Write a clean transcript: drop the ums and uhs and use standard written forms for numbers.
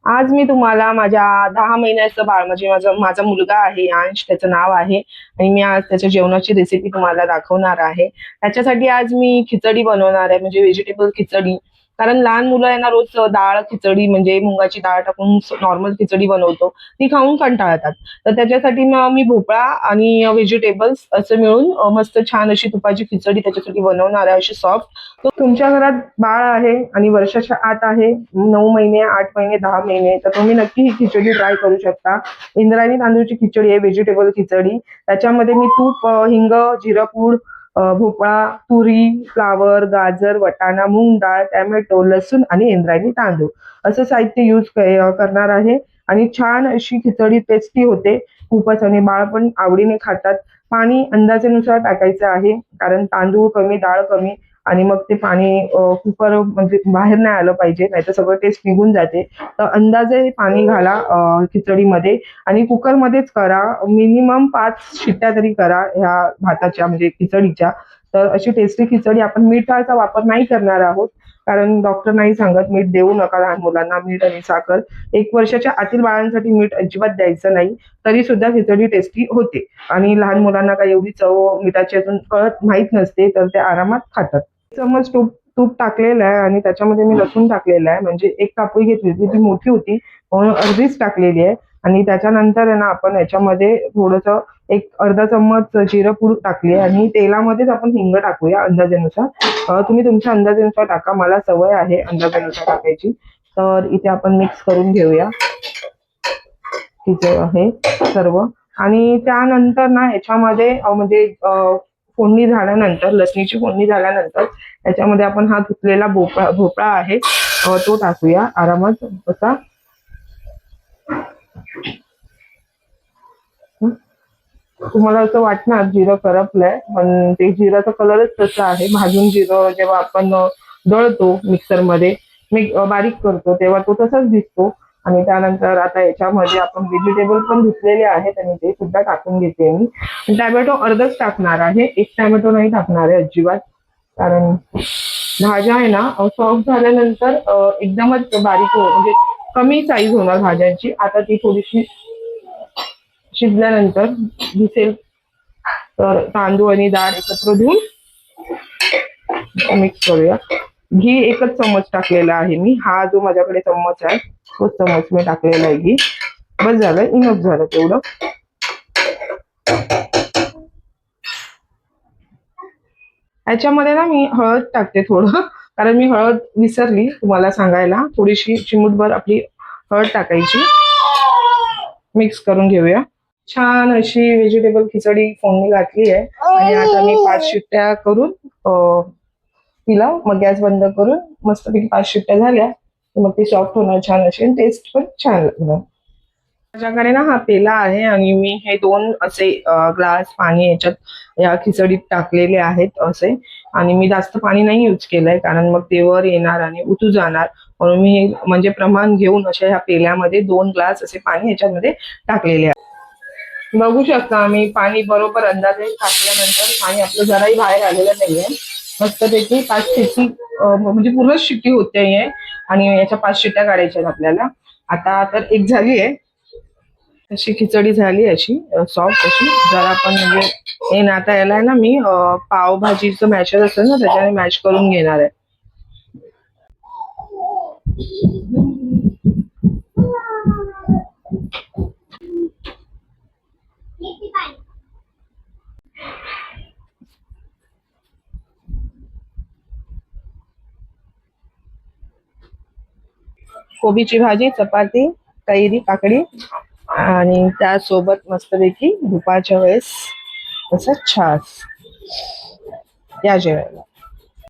आज मी तुम्हाला माझ्या 10 महिन्याचं बाळ म्हणजे माझा मुलगा आहे अंश, त्याचं नाव आहे. आणि मी आज त्याच्या जेवणाची रेसिपी तुम्हाला दाखवणार आहे. त्याच्यासाठी आज मी खिचडी बनवणार आहे, म्हणजे व्हेजिटेबल खिचडी. कारण लहान मुलं आहे ना, रोज डाळ खिचडी म्हणजे मुगाची डाळ टाकून नॉर्मल खिचडी बनवतो, ती खाऊन कंटाळतात. तर त्याच्यासाठी मग मी भोपळा आणि व्हेजिटेबल्स असं मिळून मस्त छान अशी तुपाची खिचडी त्याच्यासाठी बनवणार आहे, अशी सॉफ्ट. तो तुमच्या घरात बाळ आहे आणि वर्षाच्या आत आहे, 9 महिने, 8 महिने, 10 महिने, तर तुम्ही नक्की ही खिचडी ट्राय करू शकता. इंद्रायणी तांदूळची खिचडी आहे, व्हेजिटेबल खिचडी. त्याच्यामध्ये मी तूप, हिंग, जिरापूड, भोपळा, तुरी, फ्लावर, गाजर, वाटाणा, मूग डाळ, टॅमॅटो, लसूण आणि इंद्रायणी तांदूळ असं साहित्य यूज करणार आहे. आणि छान अशी खिचडी टेस्टी होते खूपच, आणि बाळ पण आवडीने खातात. पाणी अंदाजानुसार टाकायचं आहे, कारण तांदूळ कमी डाळ कमी, आणि मग ते पाणी कुकर म्हणजे बाहेर नाही आलं पाहिजे, नाहीतर सगळं टेस्ट निघून जाते. तर अंदाजे पाणी घाला खिचडीमध्ये, आणि कुकरमध्येच करा. मिनिमम 5 शिट्ट्या तरी करा ह्या भाताच्या म्हणजे खिचडीच्या. तर अशी टेस्टी खिचडी. आपण मिठाचा वापर नाही करणार आहोत, कारण डॉक्टर नाही सांगत मीठ देऊ नका लहान मुलांना. मीठ आणि साखर 1 वर्षाच्या आतील बाळांसाठी मीठ अजिबात द्यायचं नाही. तरी सुद्धा खिचडी टेस्टी होते, आणि लहान मुलांना काही एवढी चव मिठाची अजून कळत माहित नसते, तर ते आरामात खातात. चमच तूप तूप टाकलेलं आहे, आणि त्याच्यामध्ये मी लसूण टाकलेला आहे. म्हणजे एक कापोळी घेतली होती, ती मोठी होती म्हणून अर्धीच टाकलेली आहे. आणि त्याच्यानंतर आहे ना, आपण याच्यामध्ये थोडंसं एक अर्धा चम्मच जिरपूड टाकली आहे, आणि तेलामध्येच आपण हिंग टाकूया अंदाजानुसार. तुम्ही तुमच्या अंदाजानुसार टाका, मला सवय आहे अंदाजानुसार टाकायची. तर इथे आपण मिक्स करून घेऊया तिथे हे सर्व. आणि त्यानंतर ना याच्यामध्ये म्हणजे फोडणी झाल्यानंतर, लसणीची फोडणी झाल्यानंतर याच्यामध्ये आपण हा धुतलेला भोपळा आहे तो टाकूया आरामात असा. तुम्हाला असं वाटणार जिरं करपलंय, पण ते जिराचा कलरच तसा आहे. भाजून जिरं जेव्हा आपण दळतो मिक्सरमध्ये, बारीक करतो, तेव्हा तो तसाच दिसतो. आणि त्यानंतर आता याच्यामध्ये आपण व्हेजिटेबल पण धुतलेले आहेत, आणि ते सुद्धा टाकून घेते मी. टॅमॅटो अर्धच टाकणार आहे, एक टॅमॅटो नाही टाकणार आहे अजिबात, कारण भाज्या आहे ना सॉफ्ट झाल्यानंतर एकदमच बारीक म्हणजे कमी साईज होणार भाज्यांची. आता ती थोडीशी शिजल्यानंतर दिसेल. तर तांदूळ आणि डाळ एकत्र धुवून मिक्स करूया. घी 1 चम्मच टाकलेला आहे मी. हा जो माझ्याकडे चम्मच आहे तोच चम्मच मी टाकलेला आहे घी. बस झालं, इनफ झालं तेवढं. याच्यामध्ये ना मी हळद टाकते थोडं, कारण मी हळद विसरली तुम्हाला सांगायला. थोडीशी चिमूटभर आपली हळद टाकायची. मिक्स करून घेऊया. छान अशी व्हेजिटेबल खिचडी फोडणी घातली आहे, आणि आता मी 5 शिट्ट्या करून तिला मग गॅस बंद करून मस्तपैकी 5 शिट्ट्या झाल्या मग ती सॉफ्ट होणार छान अशी, आणि टेस्ट पण छान लागणार. माझ्याकडे ना हा पेला आहे, आणि मी हे 2 असे ग्लास पाणी याच्यात या खिचडीत टाकलेले आहेत असे. आणि मी जास्त पाणी नाही यूज केलंय, कारण मग ते वर येणार आणि उतू जाणार, म्हणून मी हे म्हणजे प्रमाण घेऊन अशा ह्या पेल्यामध्ये 2 ग्लास असे पाणी याच्यामध्ये टाकलेले आहे. बघू शकता मी पाणी बरोबर अंदाजे टाकल्यानंतर पाणी आपलं जराही बाहेर आलेलं नाहीये. मस्तपैकी 5 शिट्टी म्हणजे पूर्ण शिट्टी होते आहे, आणि याच्या 5 शिट्ट्या काढायच्या आपल्याला. आता तर एक झाली आहे, अशी खिचडी झाली अशी सॉफ्ट अशी. जरा आपण म्हणजे हे ना, आता याला ना मी पावभाजीचं मॅशर असेल ना त्याच्याने मॅश करून घेणार आहे. कोबीची भाजी, चपाती, कैरी, काकडी, आणि त्यासोबत मस्तपैकी दुपारच्या वेळेस असं छास. या जेवायला.